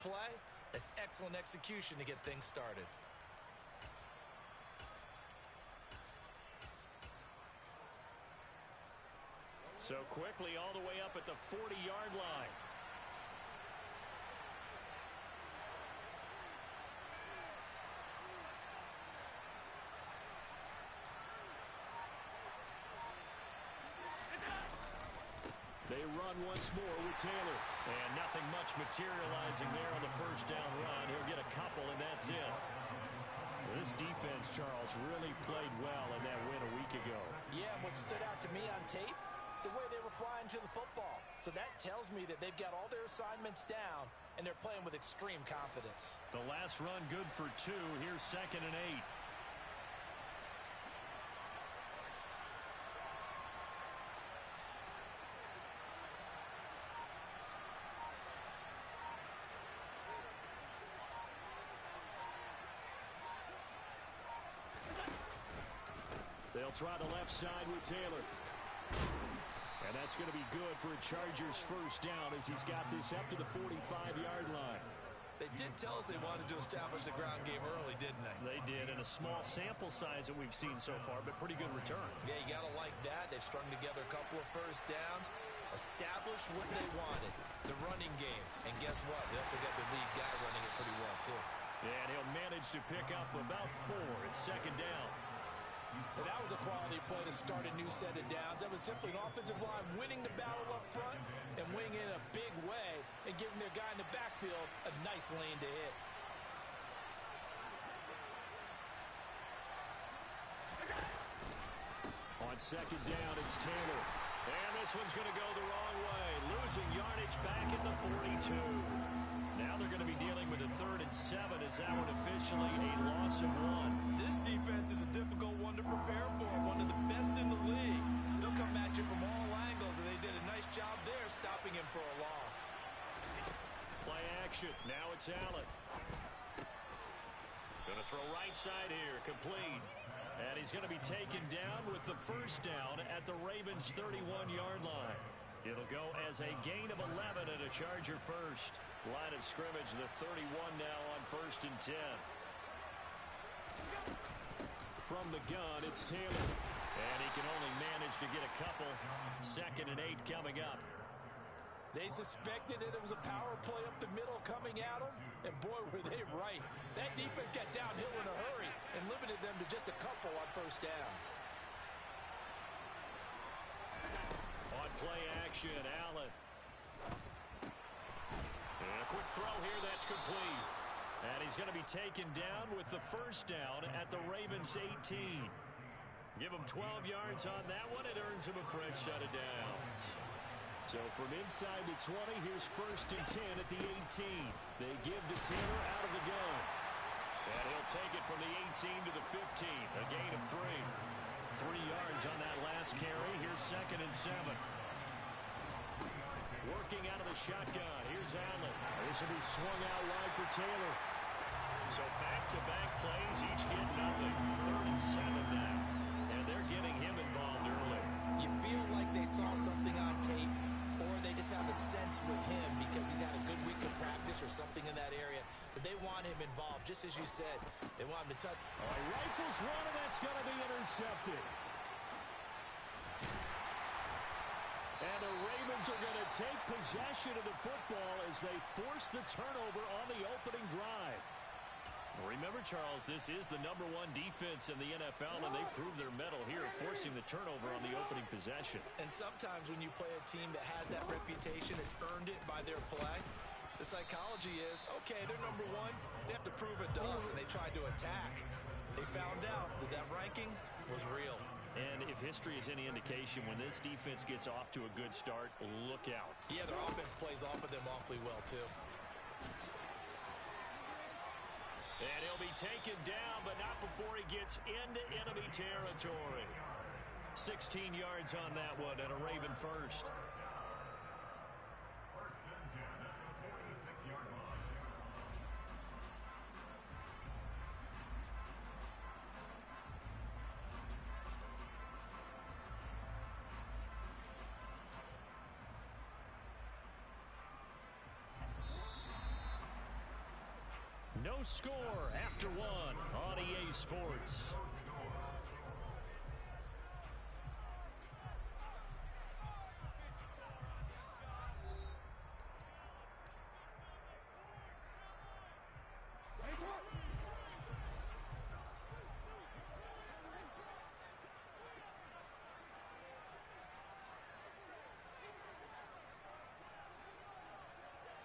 play. That's excellent execution to get things started. So quickly all the way up at the 40-yard line. They run once more with Taylor. And nothing much materializing there on the first down run. He'll get a couple, and that's it. This defense, Charles, really played well in that win a week ago. Yeah, and what stood out to me on tape, the way they were flying to the football. So that tells me that they've got all their assignments down, and they're playing with extreme confidence. The last run good for 2. Here's 2nd and 8. They'll try the left side with Taylor. And that's going to be good for a Chargers first down as he's got this up to the 45-yard line. They did tell us they wanted to establish the ground game early, didn't they? They did, in a small sample size that we've seen so far, but pretty good return. Yeah, you got to like that. They've strung together a couple of first downs, established what they wanted, the running game. And guess what? They also got the lead guy running it pretty well, too. And he'll manage to pick up about 4. It's 2nd down. And that was a quality play to start a new set of downs. That was simply an offensive line winning the battle up front and winning in a big way and giving their guy in the backfield a nice lane to hit. On 2nd down, it's Taylor. And this one's going to go the wrong way. Losing yardage back at the 42. Now they're going to be dealing with a 3rd and 7. Is that one officially a loss of 1? This defense is a difficult one to prepare for, one of the best in the league. They'll come at you from all angles, and they did a nice job there stopping him for a loss. Play action. Now it's Allen. Going to throw right side here. Complete. And he's going to be taken down with the first down at the Ravens' 31-yard line. It'll go as a gain of 11 and a Charger first. Line of scrimmage, the 31 now on 1st and 10. From the gun, it's Taylor. And he can only manage to get a couple. 2nd and 8 coming up. They suspected that it was a power play up the middle coming at them, and boy, were they right. That defense got downhill in a hurry and limited them to just a couple on first down. On play action, Allen. And a quick throw here, that's complete. And he's going to be taken down with the first down at the Ravens' 18. Give him 12 yards on that one. It earns him a fresh set of downs. So from inside the 20, here's 1st and 10 at the 18. They give to Taylor out of the gun. And he'll take it from the 18 to the 15. A gain of 3. 3 yards on that last carry. Here's 2nd and 7. Working out of the shotgun. Here's Allen. This will be swung out wide for Taylor. So back-to-back plays, each get nothing. 3rd and 7 now. And they're getting him involved early. You feel like they saw something on tape, or they just have a sense with him because he's had a good week of practice or something in that area that they want him involved. Just as you said, they want him to touch. Rifles one, and that's going to be intercepted. And the Ravens are going to take possession of the football as they force the turnover on the opening drive. Remember, Charles, this is the #1 defense in the NFL, and they proved their mettle here, forcing the turnover on the opening possession. And sometimes when you play a team that has that reputation, it's earned it by their play. The psychology is, okay, they're #1. They have to prove it to us, and they tried to attack. They found out that that ranking was real. And if history is any indication, when this defense gets off to a good start, look out. Yeah, their offense plays off of them awfully well, too. And he'll be taken down, but not before he gets into enemy territory. 16 yards on that one, and a Raven first. No score after one on EA Sports.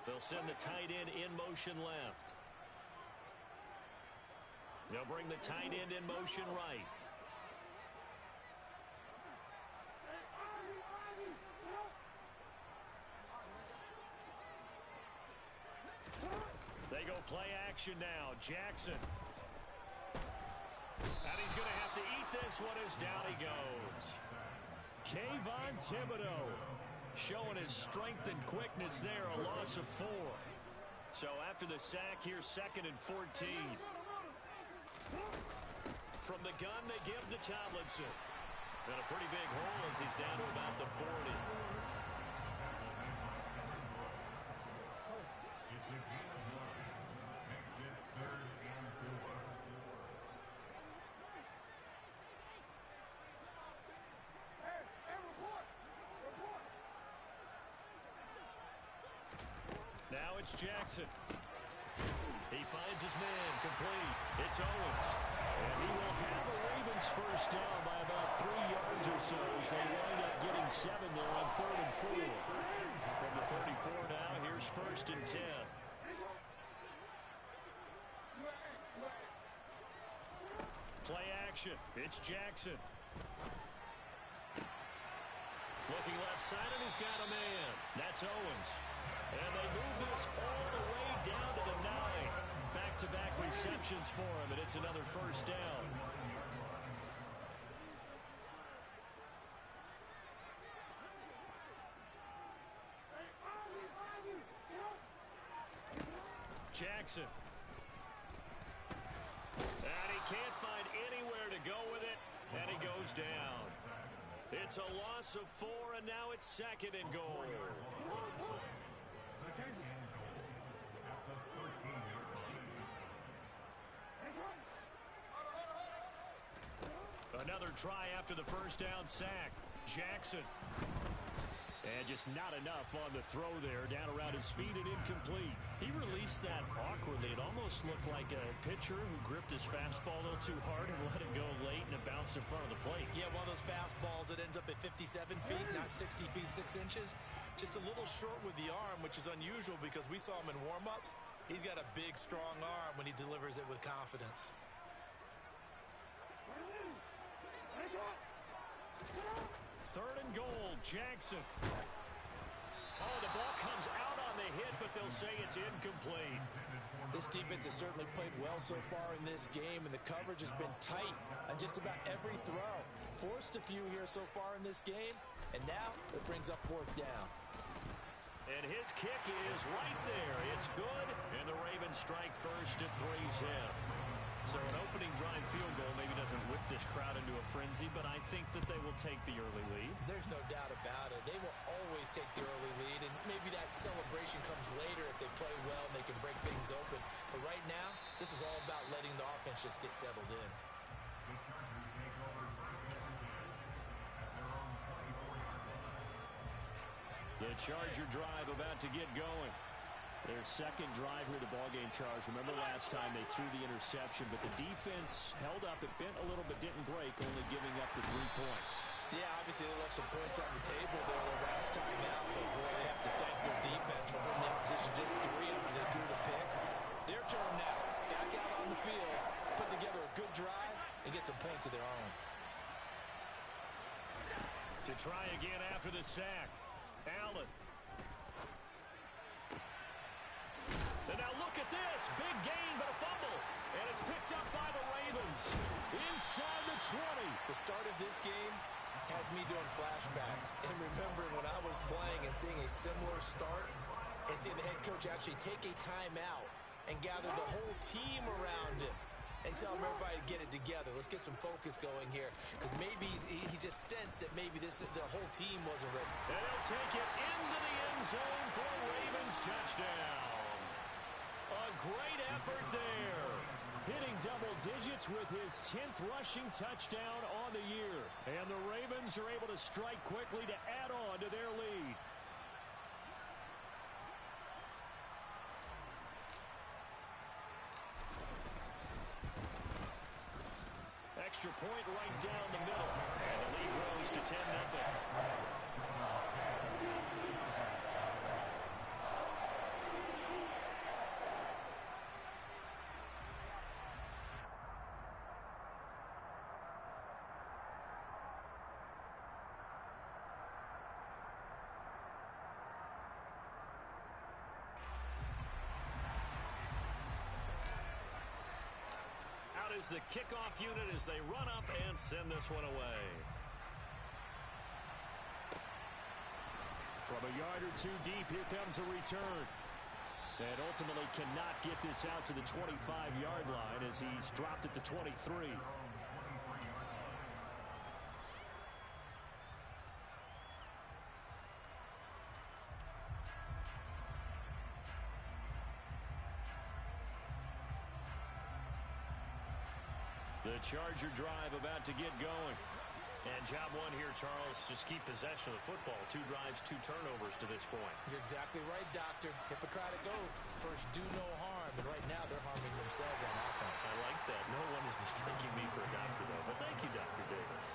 They'll send the tight end in motion left. They'll bring the tight end in motion right. They go play action now. Jackson. And he's going to have to eat this one as down he goes. Kayvon Thibodeau showing his strength and quickness there, a loss of 4. So after the sack, here's 2nd and 14. From the gun, they give to Tomlinson. And a pretty big hole as he's down to about the 40. Now it's Jackson. He finds his man, complete. It's Owens. And he will have a Ravens first down by about 3 yards or so as they wind up getting 7 there on 3rd and 4. From the 34 now, here's 1st and 10. Play action. It's Jackson. Looking left side, and he's got a man. That's Owens. And they move this all the way down to the 9. Back-to-back receptions for him, and it's another first down. Jackson. And he can't find anywhere to go with it, and he goes down. It's a loss of 4, and now it's 2nd and goal. Another try after the first down sack. Jackson. And just not enough on the throw there. Down around his feet and incomplete. He released that awkwardly. It almost looked like a pitcher who gripped his fastball a little too hard and let it go late, and it bounced in front of the plate. Yeah, one of those fastballs that ends up at 57 feet, not 60 feet, 6 inches. Just a little short with the arm, which is unusual because we saw him in warm-ups. He's got a big, strong arm when he delivers it with confidence. 3rd and goal, Jackson. Oh, the ball comes out on the hit, but they'll say it's incomplete. This defense has certainly played well so far in this game, and the coverage has been tight on just about every throw. Forced a few here so far in this game, and now it brings up 4th down. And his kick is right there. It's good, and the Ravens strike first at 3-0. So an opening drive field goal maybe doesn't whip this crowd into a frenzy, but I think that they will take the early lead. There's no doubt about it. They will always take the early lead, and maybe that celebration comes later if they play well and they can break things open. But right now, this is all about letting the offense just get settled in. The Charger drive about to get going. Their 2nd drive here to ballgame, Charge. Remember last time they threw the interception, but the defense held up. It bent a little but didn't break, only giving up the 3 points. Yeah, obviously they left some points on the table there the last time out, but boy, they have to thank their defense for holding the opposition just 3 after they threw the pick. Their turn now. Back out on the field, put together a good drive, and get some points of their own. To try again after the sack, Allen. And now look at this. Big gain, but a fumble. And it's picked up by the Ravens. Inside the 20. The start of this game has me doing flashbacks and remembering when I was playing and seeing a similar start and seeing the head coach actually take a timeout and gather the whole team around him and tell everybody to get it together. Let's get some focus going here, because maybe he just sensed that maybe the whole team wasn't ready. And he'll take it into the end zone for a Ravens touchdown. A great effort there. Hitting double digits with his 10th rushing touchdown on the year. And the Ravens are able to strike quickly to add on to their lead. Extra point right down the middle. And the lead grows to 10-0. Is the kickoff unit as they run up and send this one away. From a yard or two deep, here comes a return. And ultimately cannot get this out to the 25-yard line as he's dropped at the 23. The Charger drive about to get going. And job one here, Charles. Just keep possession of the football. 2 drives, 2 turnovers to this point. You're exactly right, Doctor. Hippocratic oath. First, do no harm. And right now, they're harming themselves on offense. I like that. No one is mistaking me for a doctor, though. But thank you, Dr. Davis.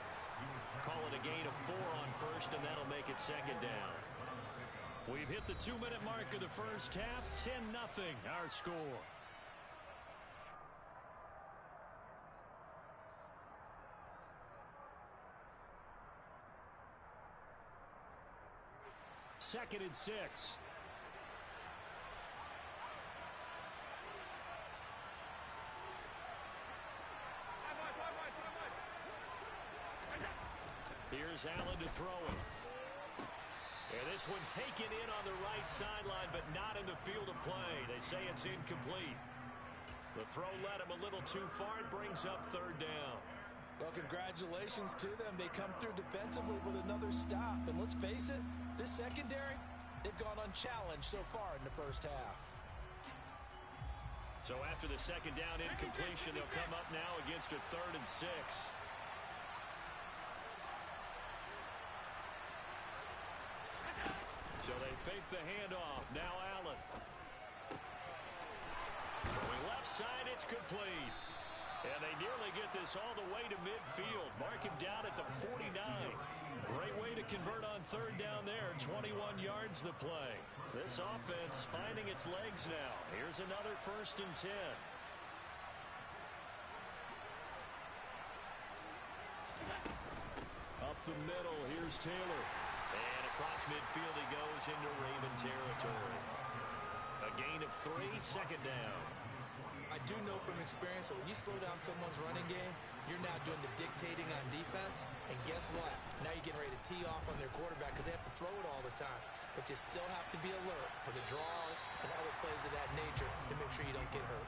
Call it a gain of 4 on first, and that'll make it second down. We've hit the 2-minute mark of the first half. 10-0, our score. Second and 6. Here's Allen to throw it. And this one taken in on the right sideline, but not in the field of play. They say it's incomplete. The throw led him a little too far. It brings up third down. Well, congratulations to them. They come through defensively with another stop. And let's face it, this secondary, they've gone unchallenged so far in the first half. So after the second down incompletion, they'll come up now against a 3rd and 6. So they fake the handoff. Now Allen. Throwing left side, it's complete. And they nearly get this all the way to midfield. Mark him down at the 49. Great way to convert on third down there. 21 yards the play. This offense finding its legs now. Here's another 1st and 10. Up the middle, here's Taylor. And across midfield he goes into Raven territory. A gain of 3, second down. I do know from experience that when you slow down someone's running game, you're now doing the dictating on defense. And guess what? Now you're getting ready to tee off on their quarterback because they have to throw it all the time. But you still have to be alert for the draws and other plays of that nature to make sure you don't get hurt.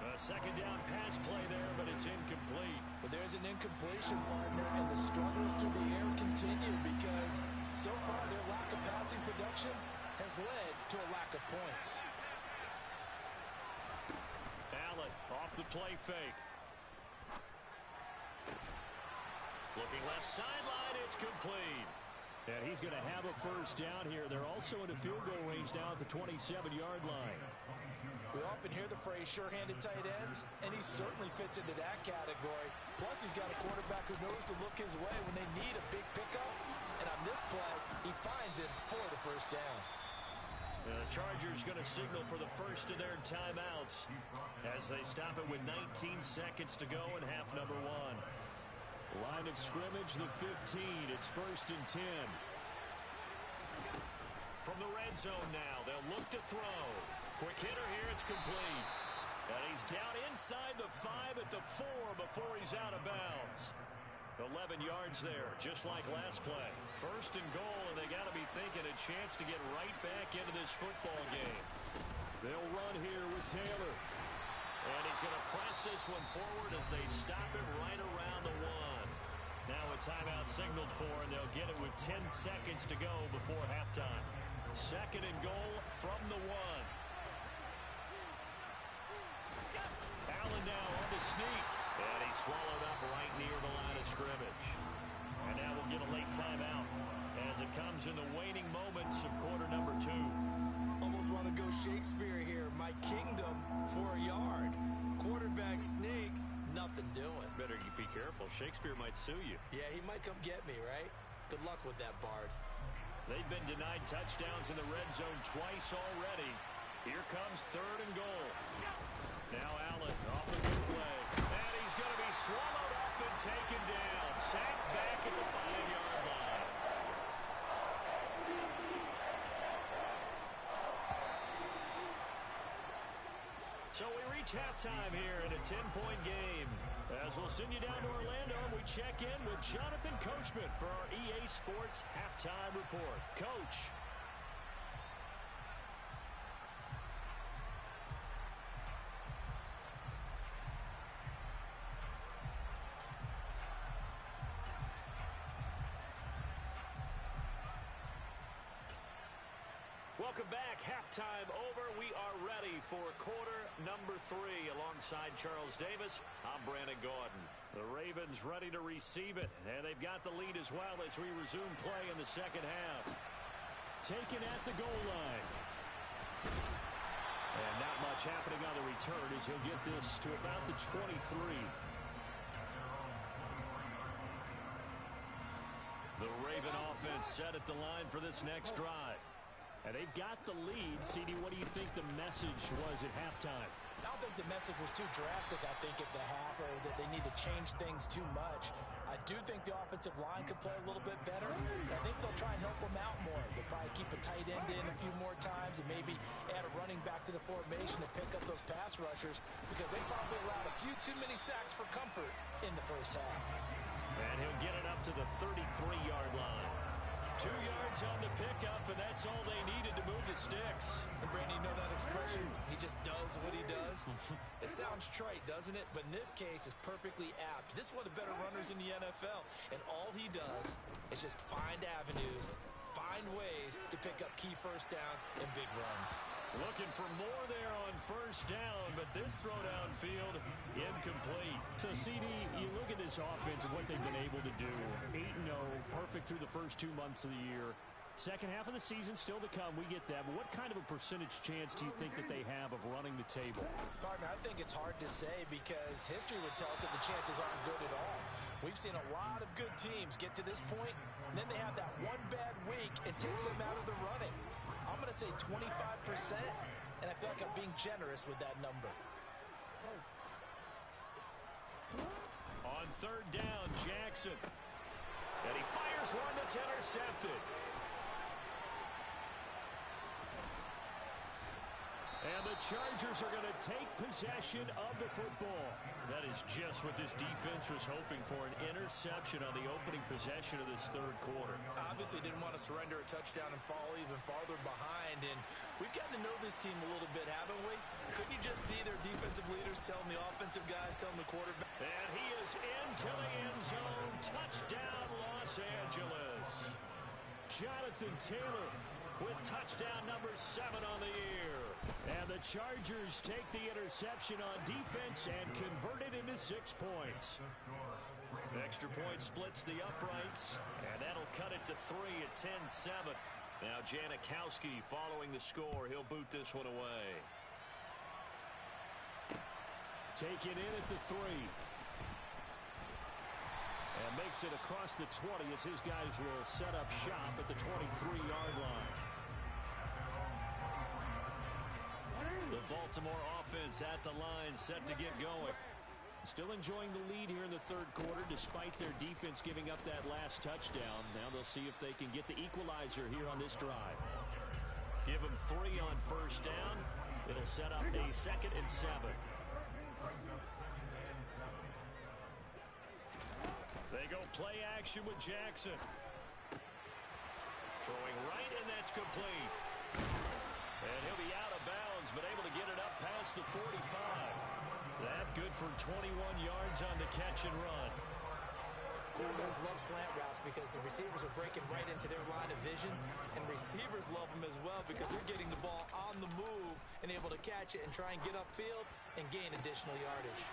A second down pass play there, but it's incomplete. But there's an incompletion, partner, and the struggles through the air continue because so far their lack of passing production has led to a lack of points. Allen off the play fake. Looking left sideline, it's complete. And he's going to have a first down here. They're also in a field goal range now at the 27-yard line. We often hear the phrase sure-handed tight ends, and he certainly fits into that category. Plus, he's got a quarterback who knows to look his way when they need a big pickup. And on this play, he finds it for the first down. The Chargers going to signal for the first of their timeouts as they stop it with 19 seconds to go in half number 1. Line of scrimmage, the 15. It's 1st and 10. From the red zone now, they'll look to throw. Quick hitter here, it's complete. And he's down inside the 5 at the 4 before he's out of bounds. 11 yards there, just like last play. 1st and goal, and they got to be thinking a chance to get right back into this football game. They'll run here with Taylor. And he's going to press this one forward as they stop it right around the 1. Now a timeout signaled for, and they'll get it with 10 seconds to go before halftime. 2nd and goal from the 1. scrimmage. And now we'll get a late timeout as it comes in the waning moments of quarter number 2. Almost want to go Shakespeare here. My kingdom for a yard. Quarterback sneak, nothing doing. Better be careful. Shakespeare might sue you. Yeah, he might come get me, right? Good luck with that, Bard. They've been denied touchdowns in the red zone twice already. Here comes 3rd and goal. Now Allen off the bootleg. And he's going to be swallowed up and taken down. Sacked back at the 5-yard line. So we reach halftime here in a 10-point game. As we'll send you down to Orlando, we check in with Jonathan Coachman for our EA Sports Halftime Report. Coach. Welcome back. Halftime over. We are ready for quarter number 3. Alongside Charles Davis, I'm Brandon Gaudin. The Ravens ready to receive it, and they've got the lead as well as we resume play in the second half. Taken at the goal line. And not much happening on the return as he'll get this to about the 23. The Raven offense set at the line for this next drive. And they've got the lead. CD, what do you think the message was at halftime? I don't think the message was too drastic, I think, at the half, or that they need to change things too much. I do think the offensive line could play a little bit better. I think they'll try and help them out more. They'll probably keep a tight end in a few more times and maybe add a running back to the formation to pick up those pass rushers because they probably allowed a few too many sacks for comfort in the first half. And he'll get it up to the 33-yard line. 2 yards on the pickup, and that's all they needed to move the sticks. And Brandon, you know that expression? He just does what he does. It sounds trite, doesn't it? But in this case, it's perfectly apt. This is one of the better runners in the NFL. And all he does is just find avenues, find ways to pick up key first downs and big runs. Looking for more there on first down, but this throw downfield incomplete. So, CD, you look at this offense and what they've been able to do. 8-0, perfect through the first 2 months of the year. Second half of the season still to come. We get that. But what kind of a percentage chance do you think that they have of running the table? Gardner, I think it's hard to say because history would tell us that the chances aren't good at all. We've seen a lot of good teams get to this point, and then they have that one bad week and takes them out of the running. I'm going to say 25%, and I feel like I'm being generous with that number. On 3rd down, Jackson. And he fires one that's intercepted. And the Chargers are going to take possession of the football. That is just what this defense was hoping for, an interception on the opening possession of this 3rd quarter. Obviously didn't want to surrender a touchdown and fall even farther behind. And we've gotten to know this team a little bit, haven't we? Couldn't you just see their defensive leaders telling the offensive guys, telling the quarterback? And he is into the end zone. Touchdown, Los Angeles. Jonathan Taylor with touchdown number 7 on the year. And the Chargers take the interception on defense and convert it into 6 points. Extra point splits the uprights, and that'll cut it to 3 at 10-7. Now Janikowski following the score. He'll boot this one away. Taken in at the 3. And makes it across the 20 as his guys will set up shop at the 23-yard line. The Baltimore offense at the line, set to get going. Still enjoying the lead here in the 3rd quarter, despite their defense giving up that last touchdown. Now they'll see if they can get the equalizer here on this drive. Give them 3 on first down. It'll set up a 2nd and 7. They go play action with Jackson. Throwing right, and that's complete. And he'll be out of bounds, but able to get it up past the 45. That good for 21 yards on the catch and run. Quarterbacks love slant routes because the receivers are breaking right into their line of vision, and receivers love them as well because they're getting the ball on the move and able to catch it and try and get upfield and gain additional yardage.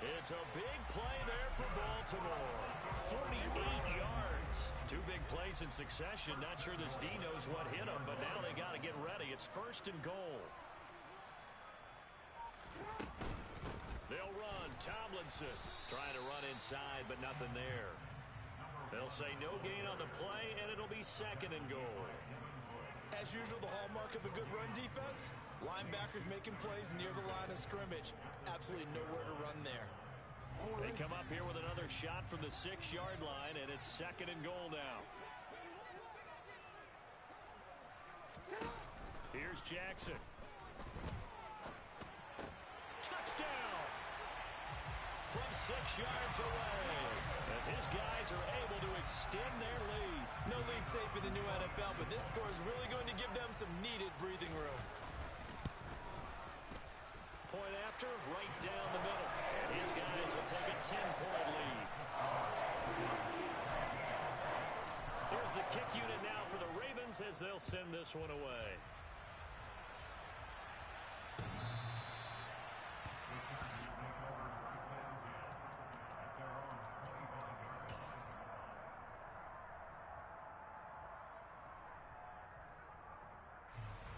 It's a big play there for Baltimore. 48 yards. Two big plays in succession. Not sure this D knows what hit him, but now they got to get ready. It's 1st and goal. They'll run. Tomlinson trying to run inside, but nothing there. They'll say no gain on the play, and it'll be 2nd and goal. As usual, the hallmark of a good run defense, linebackers making plays near the line of scrimmage. Absolutely nowhere to run there. They come up here with another shot from the 6-yard line, and it's 2nd and goal now. Here's Jackson. Touchdown! From 6 yards away, as his guys are able to extend their lead. No lead safe in the new NFL, but this score is really going to give them some needed breathing room. Point after, right down the middle. And his guys will take a 10-point lead. Here's the kick unit now for the Ravens as they'll send this one away.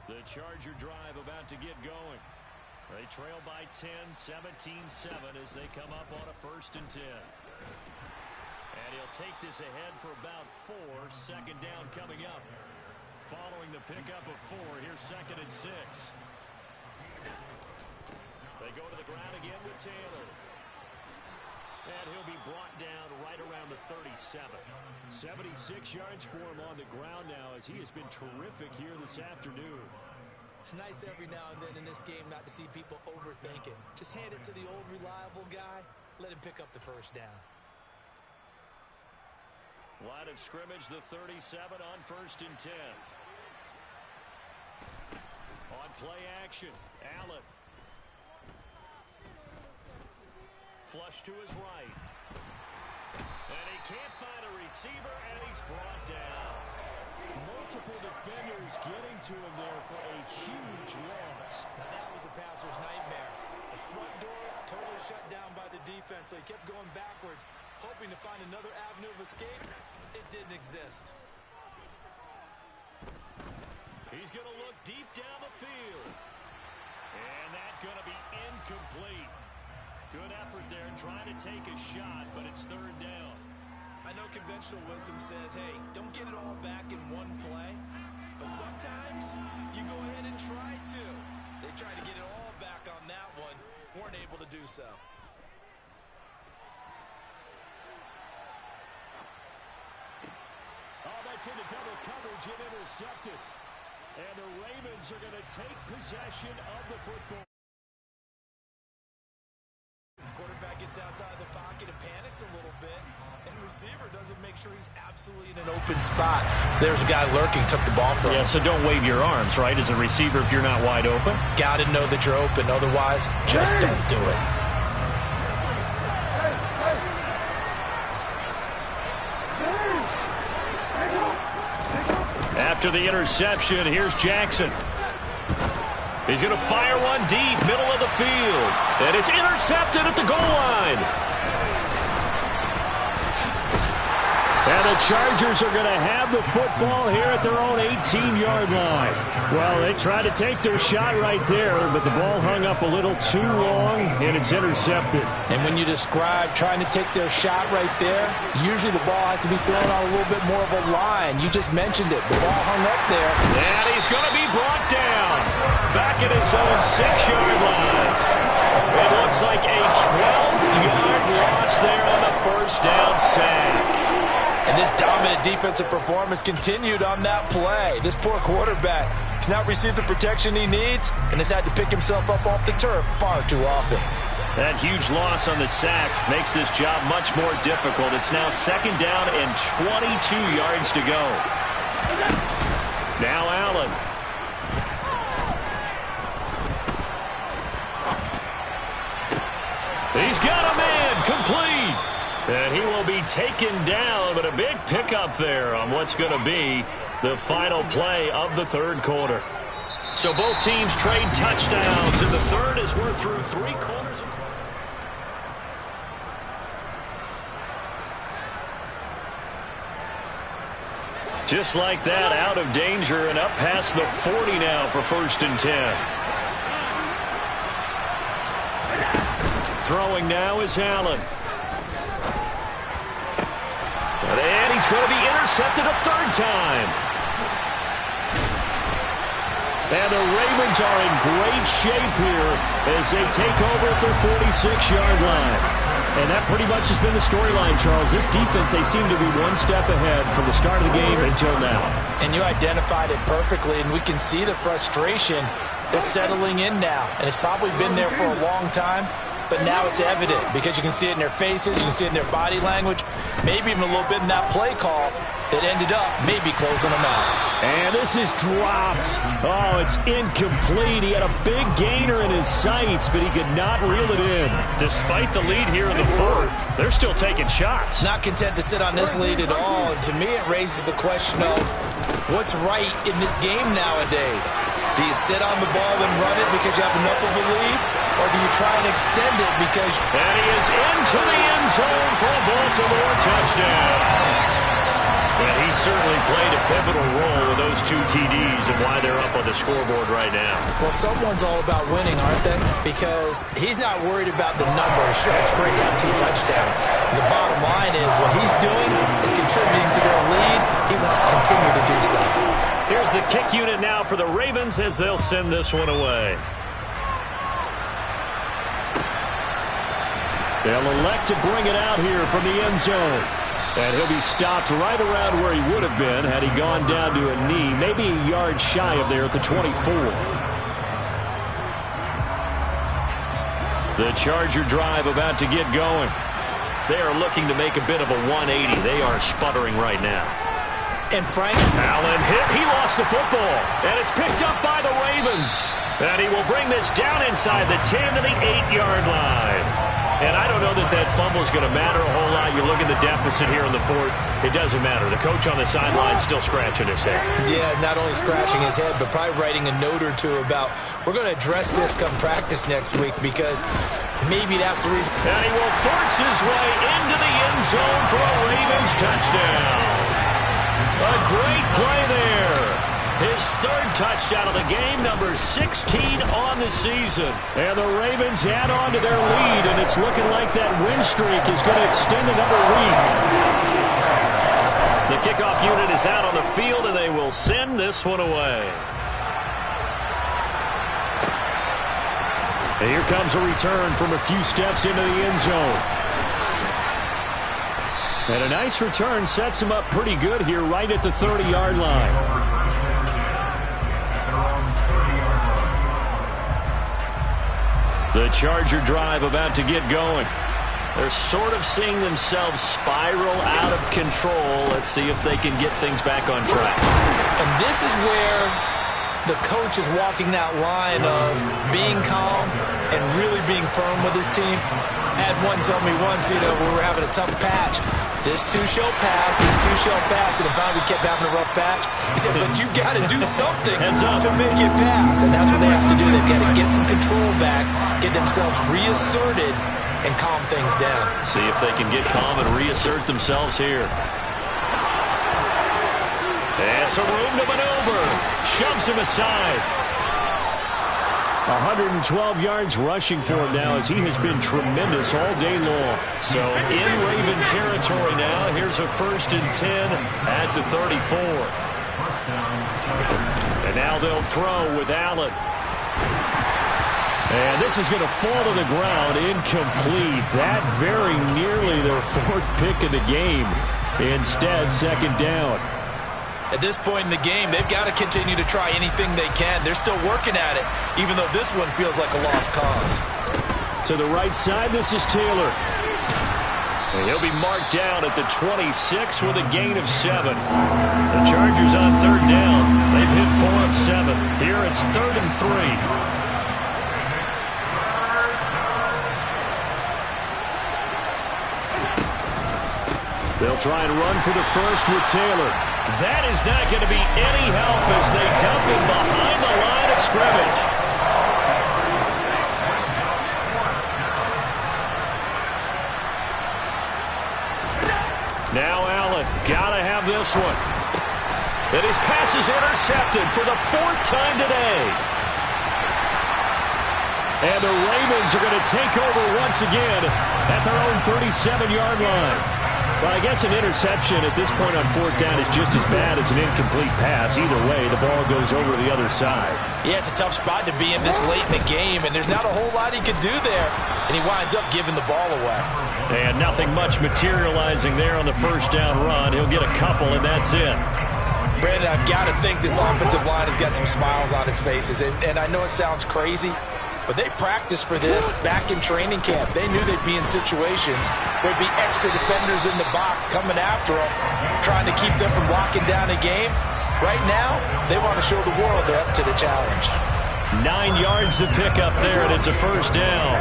The Charger drive about to get going. They trail by 10, 17-7 as they come up on a 1st and 10. And he'll take this ahead for about 4. 2nd down coming up. Following the pickup of 4, here's 2nd and 6. They go to the ground again with Taylor. And he'll be brought down right around the 37. 76 yards for him on the ground now as he has been terrific here this afternoon. It's nice every now and then in this game not to see people overthink it. Just hand it to the old reliable guy. Let him pick up the 1st down. Line of scrimmage, the 37 on 1st and 10. On play action, Allen. Flush to his right. And he can't find a receiver, and he's brought down. Multiple defenders getting to him there for a huge loss. Now that was a passer's nightmare. The front door totally shut down by the defense, so he kept going backwards, hoping to find another avenue of escape. It didn't exist. He's going to look deep down the field. And that's going to be incomplete. Good effort there trying to take a shot, but it's 3rd down. I know conventional wisdom says, hey, don't get it all back in one play. But sometimes you go ahead and try to. They tried to get it all back on that one. Weren't able to do so. Oh, that's into double coverage and intercepted. And the Ravens are going to take possession of the football. His quarterback gets outside the pocket and panics a little bit. And receiver doesn't make sure he's absolutely in an open spot. So there's a guy lurking, took the ball from him. Yeah, so don't wave your arms, right, as a receiver if you're not wide open. Got to know that you're open. Otherwise, just don't do it. After the interception, here's Jackson. He's going to fire one deep, middle of the field. And it's intercepted at the goal line. And the Chargers are going to have the football here at their own 18-yard line. Well, they tried to take their shot right there, but the ball hung up a little too long, and it's intercepted. And when you describe trying to take their shot right there, usually the ball has to be thrown on a little bit more of a line. You just mentioned it. The ball hung up there. And he's going to be brought down back at his own 6-yard line. It looks like a 12-yard loss there on the 1st down sack. And this dominant defensive performance continued on that play. This poor quarterback has not received the protection he needs and has had to pick himself up off the turf far too often. That huge loss on the sack makes this job much more difficult. It's now 2nd down and 22 yards to go. Now Allen. He's got a man, complete. And he will be taken down, but a big pickup there on what's going to be the final play of the 3rd quarter. So both teams trade touchdowns in the 3rd as we're through 3 quarters. Just like that, out of danger and up past the 40 now for 1st and 10. Throwing now is Allen. And he's going to be intercepted a 3rd time. And the Ravens are in great shape here as they take over at their 46-yard line. And that pretty much has been the storyline, Charles. This defense, they seem to be one step ahead from the start of the game until now. And you identified it perfectly, and we can see the frustration that's settling in now. And it's probably been there for a long time, but now it's evident because you can see it in their faces, you can see it in their body language, maybe even a little bit in that play call that ended up maybe closing them out. And this is dropped. Oh, it's incomplete. He had a big gainer in his sights, but he could not reel it in. Despite the lead here in the 4th, they're still taking shots. Not content to sit on this lead at all. And to me, it raises the question of what's right in this game nowadays. Do you sit on the ball and run it because you have enough of a lead? Or do you try and extend it because... And he is into the end zone for a Baltimore touchdown. Well, he certainly played a pivotal role with those 2 TDs and why they're up on the scoreboard right now. Well, someone's all about winning, aren't they? Because he's not worried about the numbers. Sure, it's great to have 2 touchdowns. And the bottom line is what he's doing is contributing to their lead. He wants to continue to do so. Here's the kick unit now for the Ravens as they'll send this one away. They'll elect to bring it out here from the end zone. And he'll be stopped right around where he would have been had he gone down to a knee, maybe a yard shy of there at the 24. The Charger drive about to get going. They are looking to make a bit of a 180. They are sputtering right now. And Frank Allen hit. He lost the football. And it's picked up by the Ravens. And he will bring this down inside the 10 to the 8-yard line. And I don't know that that fumble is going to matter a whole lot. You look at the deficit here in the 4th. It doesn't matter. The coach on the sideline still scratching his head. Yeah, not only scratching his head, but probably writing a note or two about, we're going to address this come practice next week because maybe that's the reason. And he will force his way into the end zone for a Ravens touchdown. A great play there. His 3rd touchdown of the game, number 16 on the season. And the Ravens add on to their lead, and it's looking like that win streak is going to extend another week. The kickoff unit is out on the field, and they will send this one away. And here comes a return from a few steps into the end zone. And a nice return sets him up pretty good here right at the 30-yard line. The Charger drive about to get going. They're sort of seeing themselves spiral out of control. Let's see if they can get things back on track. And this is where the coach is walking that line of being calm and really being firm with his team. I had one tell me once, we were having a tough patch. This 2 shall pass, this 2 shall pass, and finally we kept having a rough patch. He said, but you got to do something to make it pass, and that's what they have to do. They've got to get some control back, get themselves reasserted, and calm things down. See if they can get calm and reassert themselves here. And some room to maneuver. Shoves him aside. 112 yards rushing for him now as he has been tremendous all day long. So in Raven territory now. Here's a 1st and 10 at the 34. And now they'll throw with Allen. And this is going to fall to the ground incomplete. That very nearly their 4th pick of the game. Instead, 2nd down. At this point in the game, they've got to continue to try anything they can. They're still working at it, even though this one feels like a lost cause. To the right side, this is Taylor. And he'll be marked down at the 26 with a gain of 7. The Chargers on 3rd down. They've hit 4 of 7. Here it's 3rd and 3. They'll try and run for the 1st with Taylor. That is not going to be any help as they dump him behind the line of scrimmage. Now Allen, got to have this one. pass is intercepted for the 4th time today. And the Ravens are going to take over once again at their own 37-yard line. Well, I guess an interception at this point on 4th down is just as bad as an incomplete pass. Either way, the ball goes over to the other side. Yeah, it's a tough spot to be in this late in the game, and there's not a whole lot he could do there. And he winds up giving the ball away. And nothing much materializing there on the 1st down run. He'll get a couple, and that's it. Brandon, I've got to think this offensive line has got some smiles on its faces. And I know it sounds crazy, but they practiced for this back in training camp. They knew they'd be in situations where there'd be extra defenders in the box coming after them, trying to keep them from locking down a game. Right now, they want to show the world they're up to the challenge. 9 yards to pick up there, and it's a 1st down.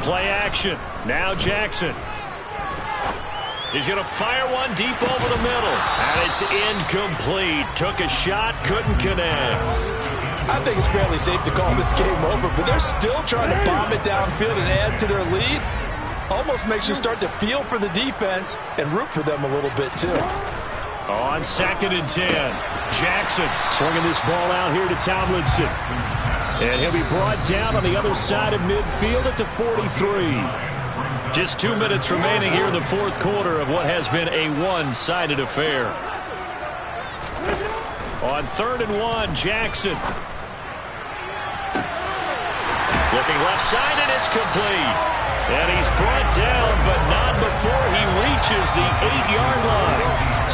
Play action. Now Jackson. He's going to fire one deep over the middle. And it's incomplete. Took a shot, couldn't connect. I think it's fairly safe to call this game over, but they're still trying to bomb it downfield and add to their lead. Almost makes you start to feel for the defense and root for them a little bit, too. On 2nd and 10, Jackson swinging this ball out here to Tomlinson. And he'll be brought down on the other side of midfield at the 43. Just 2 minutes remaining here in the 4th quarter of what has been a one-sided affair. On 3rd and 1, Jackson. Looking left side, and it's complete. And he's brought down, but not before he reaches the 8-yard line.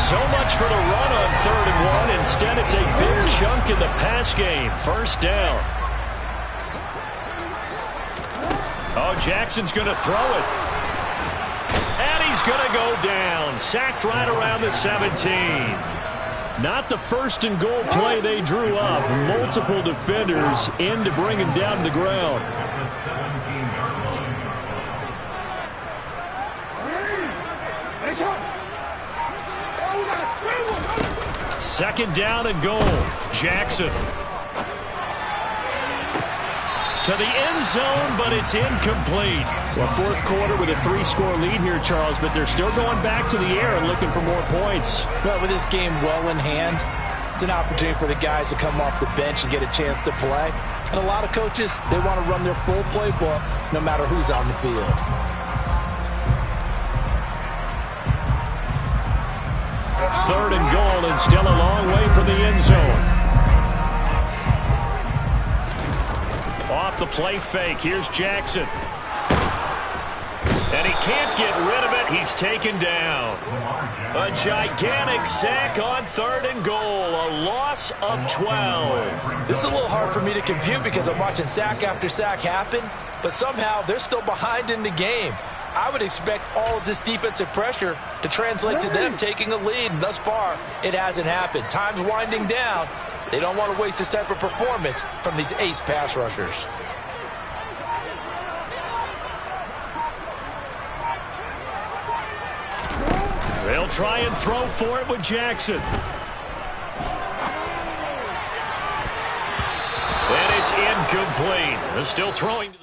So much for the run on 3rd and 1. Instead, it's a big chunk in the pass game. 1st down. Oh, Jackson's going to throw it. And he's going to go down. Sacked right around the 17. Not the 1st and goal play they drew up. Multiple defenders in to bring him down to the ground. Second down and goal. Jackson. To the end zone, but it's incomplete. Well, 4th quarter with a 3-score lead here, Charles, but they're still going back to the air and looking for more points. Well, with this game well in hand, it's an opportunity for the guys to come off the bench and get a chance to play. And a lot of coaches, they want to run their full playbook no matter who's on the field. Third and goal, and still a long way from the end zone. Off the play fake, here's Jackson. And he can't get rid of it. He's taken down. A gigantic sack on 3rd and goal. A loss of 12. This is a little hard for me to compute because I'm watching sack after sack happen, but somehow they're still behind in the game. I would expect all of this defensive pressure to translate to them taking a lead, and thus far, it hasn't happened. Time's winding down. They don't want to waste this type of performance from these ace pass rushers. They'll try and throw for it with Jackson. And it's incomplete. They're still throwing.